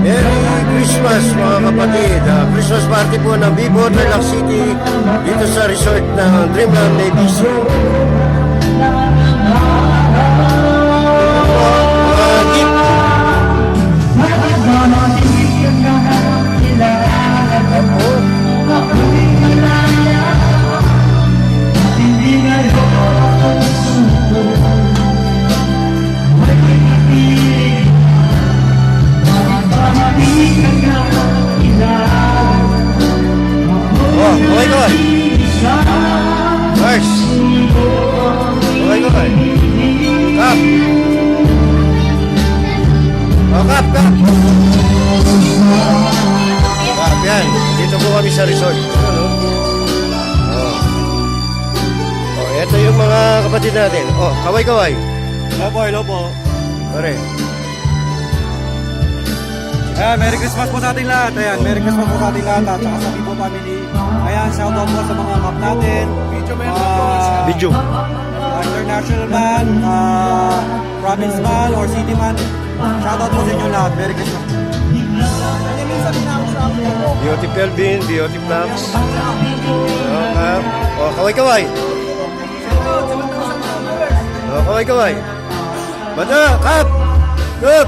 Merry Christmas mga kapatid. Christmas party po ng Vivo Tarlac City dito sa resort ng Dreamland ABC. Okay ko. First. Okay ko. Kap. Oh, kap. Kap, yan. Dito po kami sa resort. Oh, ito yung mga kapatid natin. Oh, kaway-kaway. Hello po. Pare. Merry Christmas po sa ating lahat. Ayan, Merry Christmas po sa ating lahat at saka sa Vivo family. Ayan, shout out po sa mga map natin. Video. International man, province man, or city man. Shout out po sa inyo lahat. Merry Christmas. Beauty Pelvin, Beauty Flaps. Oh, kap. Oh, kaway-kaway. Oh, kaway-kaway. Bata, kap. Kap.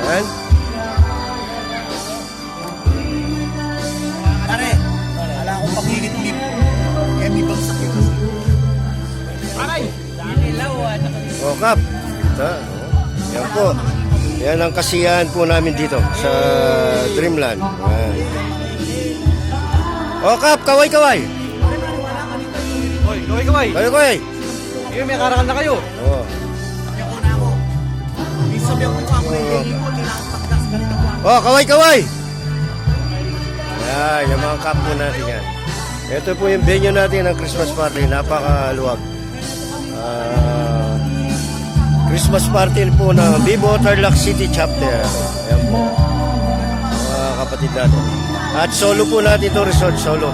Ayan. Pare, wala akong pakilit-lit. Kaya may bagsak yun. Aray! O, Kap. Ito. Yan po. Yan ang kasiyahan po namin dito sa Dreamland. Ayan. O, Kap, kaway-kaway. Hoy, kaway-kaway. Kaway-kaway. Ngayon, may karakal na kayo. O. Oh, kaway-kaway! Yan, yung mga cup po natin yan. Ito po yung venue natin ng Christmas party. Napakaluwag. Christmas party po ng Vivo Tarlac City Chapter. Ayan po. Mga kapatid natin. At solo po natin ito, resort solo.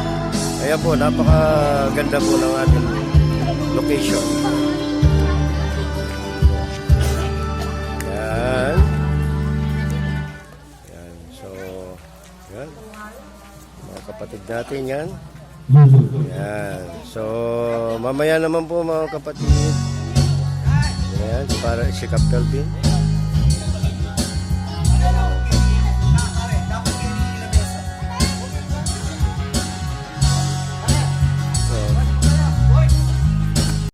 Ayan po, napakaganda po ng ating location. Yan. Yan. So, yan. Mga kapatid natin yan. Yan. So, mamaya naman po mga kapatid. Yan. Para si Cap Calvin.